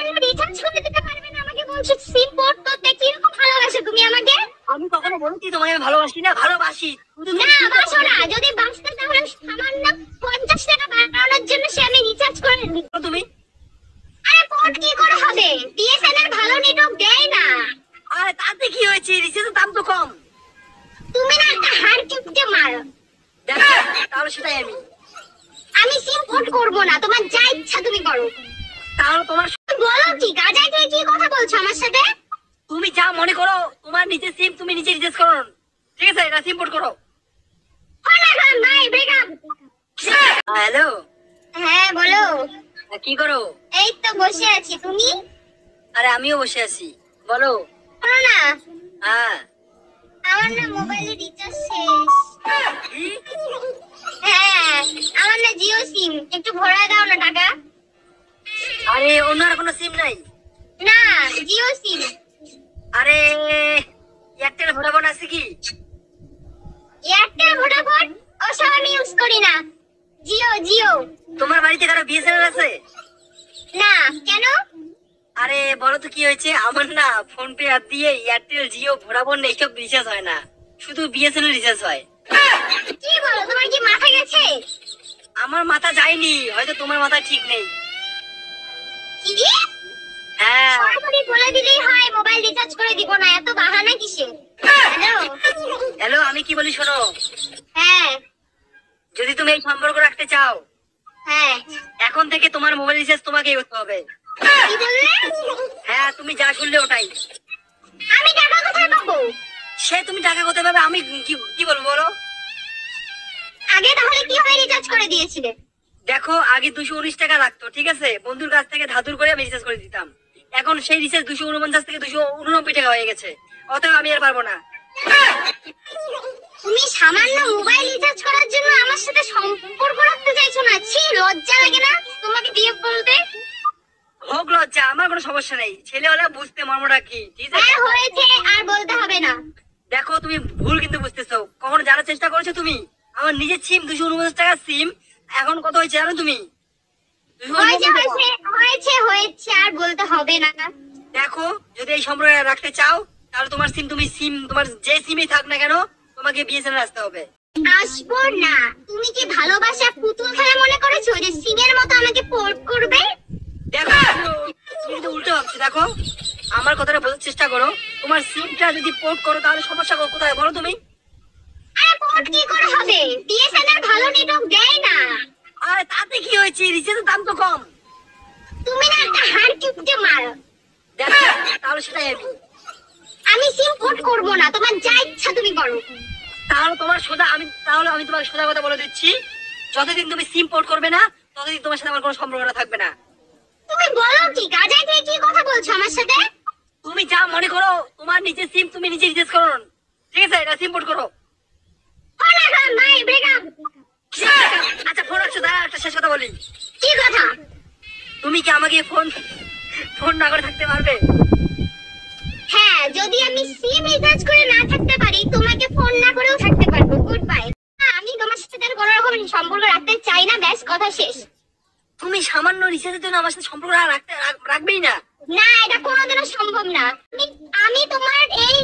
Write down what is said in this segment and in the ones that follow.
সামান্য রিচার্জ করে দিতে পারবে না আমাকে বলছো সিম পোর্ট করতে? কিরকম ভালোবাসো তুমি আমাকে? আমি কখনো বলছি তোমাকে ভালোবাসি না? ভালোবাসি। না বাসো না, যদি বাঁচতে তাহলে সামান্য 50 টাকা বাড়ানোর জন্য সে আমি রিচার্জ করে দিই। তুমি আরে পোর্ট কি করে হবে? বিএসএনএল ভালো নেটওয়ার্ক দেয় না। আরে তাতে কি হয়েছে? রিচার্জের দাম তো কম। তুমি না একটা হাড় কিপটে মারো। দেখো তাহলে সেটাই আমি সিম পোর্ট করব না, তোমার যা ইচ্ছা তুমি করো। তাহলে তোমার বলো কি গাজায় থেকে কি কথা বলছো আমার সাথে? তুমি যা মনে করো, তোমার নিচে সিম তুমি নিচে রিচার্জ করো, ঠিক আছে? এটা সিম পোর্ট করো। Bye breakup. হ্যালো, হ্যাঁ বলো। কি করো? এই তো বসে আছি, তুমি? আরে আমিও বসে আছি, বলো। শোনো না, হ্যাঁ আমার না মোবাইলে রিচার্জ শেষ। কি? হ্যাঁ আমার না জিও সিম, একটু ভরা দাও না টাকা। আরে অন্য আর কোনো সিম নাই? না জিও সিম। আরে এয়ারটেল ভোডাফোন আছে কি? এয়ারটেল ভোডাফোন ওসব আমি ইউজ করি না, জিও জিও। তোমার বাড়িতে কারো বিএসএনএল আছে? না কেন? আরে বলো তো কি হয়েছে, আমার না ফোন পে অ্যাপ দিয়ে এয়ারটেল জিও ভোডাফোন এইসব রিচার্জ হয় না, শুধু বিএসএনএল রিচার্জ হয়। কি বলো, তোমার কি মাথা গেছে? আমার মাথা যায়নি, হয়তো তোমার মাথা ঠিক নেই। কি? হ্যাঁ সরাসরি বলে দিলেই হয় মোবাইল রিচার্জ করে দিব না, এত বাহানা কিসের? হ্যালো হ্যালো, আমি কি বলি শোনো, হ্যাঁ যদি তুমি এই সম্পর্ক রাখতে চাও, হ্যাঁ। এখন থেকে তোমার মোবাইল রিচার্জ তোমাকেই করতে হবে। কি বললে? হ্যাঁ তুমি যা শুনলে ওটাই। আমি টাকা কোথায় পাবো? সে তুমি টাকা কোথায় পাবে, আমি কি কি বলবো বলো? আগে তাহলে কিভাবে রিচার্জ করে দিয়েছিলে? দেখো আগে 219 টাকা লাগতো, ঠিক আছে? বন্ধুর কাছ থেকে ধাতুর করে আমি রিচার্জ করে দিতাম। এখন সেই রিচার্জ 249 থেকে 289 টাকা হয়ে গেছে, অতএব আমি আর পারবো না। তুমি সামান্য মোবাইল রিচার্জ করার জন্য আমার সাথে সম্পর্ক রাখতে চাইছো না? ছি, লজ্জা লাগে না তোমাকে বিয়ে বলতে? হোক লজ্জা, আমার কোনো সমস্যা নেই, ছেলে হলে বুঝতে মর্মটা কি, ঠিক আছে? হ্যাঁ হয়েছে, আর বলতে হবে না। দেখো তুমি ভুল কিন্তু বুঝতেছো, কখনো জানার চেষ্টা করেছো তুমি? আমার নিজের সিম 249 টাকা সিম, এখন কত হয়েছে জানো তুমি? 249 টাকা। হয়েছে, আর বলতে হবে না। দেখো যদি এই সম্পর্ক রাখতে চাও, তাহলে তোমার সিম তোমার যে সিমই থাক না কেন, তোমাকে বিএসএনএল আসতে হবে। আসবো না। তুমি কি ভালোবাসা পুতুল খেলা মনে করেছো যে সিমের মতো আমাকে পোর্ট করবে? দেখো তুমি কিন্তু উল্টো ভাবছো। দেখো আমার কথাটা বোঝার চেষ্টা করো, তোমার সিমটা যদি পোর্ট করো তাহলে সমস্যা কোথায় বলো তুমি? আরে পোর্ট কি করে হবে? বিএসএনএল ভালো নেটওয়ার্ক দেয় না। আরে তাতে কি হয়েছে? রিচার্জের দাম তো কম। তুমি না একটা হাড় কিপটে মারো। দেখো তাহলে সেটাই আমি সিম পোর্ট করব না, তোমার যা ইচ্ছা তুমি করো। তাহলে আমি তোমাকে সোজা কথা বলে দিচ্ছি, যতদিন তুমি সিম পোর্ট করবে না ততদিন তোমার সাথে আমার কোনো সম্পর্ক থাকবে না। তুমি বলো কি গাজায় থেকে কি কথা বলছো আমার সাথে? তুমি যা মনে করো, তোমার নিচে সিম তুমি নিজে রিচার্জ করো, ঠিক আছে? এটা সিম পোর্ট করো। Bye breakup. আচ্ছা ফোন রাখছো, দাঁড়া একটা শেষ কথা বলি। কি কথা? তুমি কি আমাকে ফোন না করে থাকতে পারবে? হ্যাঁ, যদি আমি সিম রিচার্জ করে না থাকতে পারি, তোমাকে ফোন না করেও থাকতে পারবো। Good bye. আমি তোমার সাথে আর কোনো রকম সম্পর্ক রাখতে চাই না, ব্যাস কথা শেষ। তুমি সামান্য রিচার্জের জন্য আমার সাথে সম্পর্ক রাখবেই না? না, এটা কোনোদিনও সম্ভব না। আমি তোমার এই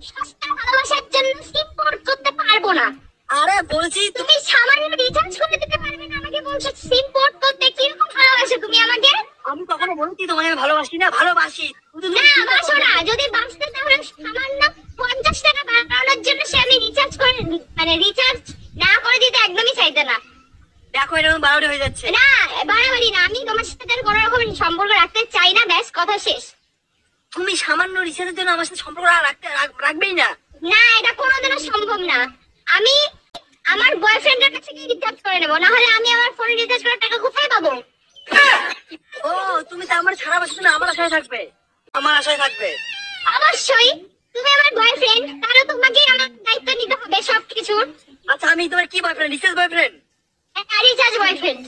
সস্তা ভালোবাসার জন্য সিম পোর্ট করতে পারবো না। আরে বলছি তুমি সামান্য রিচার্জ করে দিতে পারবে না আমাকে বলছো সিম পোর্ট করতে? কিরকম ভালোবাসো তুমি আমাকে? আমি কখনো বলছি তোমাকে ভালোবাসি না? ভালোবাসি। না বাসো না, যদি বাঁচতে তাহলে সামান্য 50 টাকা বাড়ানোর জন্য সে আমি রিচার্জ না করে দিতে একদমই চাইতে না। দেখো এরকম বাড়াবাড়ি হয়ে যাচ্ছে। না বাড়াবাড়ি না, আমি তোমার সাথে আর কোনো রকম সম্পর্ক রাখতে চাই না, ব্যাস কথা শেষ। তুমি সামান্য রিচার্জের জন্য আমার সাথে সম্পর্ক রাখবেই না? না, এটা কোনোদিনও সম্ভব না। আমি আমার বয়ফ্রেন্ডের কাছে গিয়ে রিচার্জ করে নেবো, না হলে আমি আমার ফোনে রিচার্জ করার টাকা কোথায় পাবো? ও তুমি তো আমার সারা বছর না আমার আশায় থাকবে, আমার আশায় থাকবে। অবশ্যই, তুমি আমার বয়ফ্রেন্ড, তাহলে তোমাকে আমার দায়িত্ব নিতে হবে সবকিছুর। আচ্ছা আমি তোমার কি boyfriend? Recharge boyfriend? Recharge boyfriend.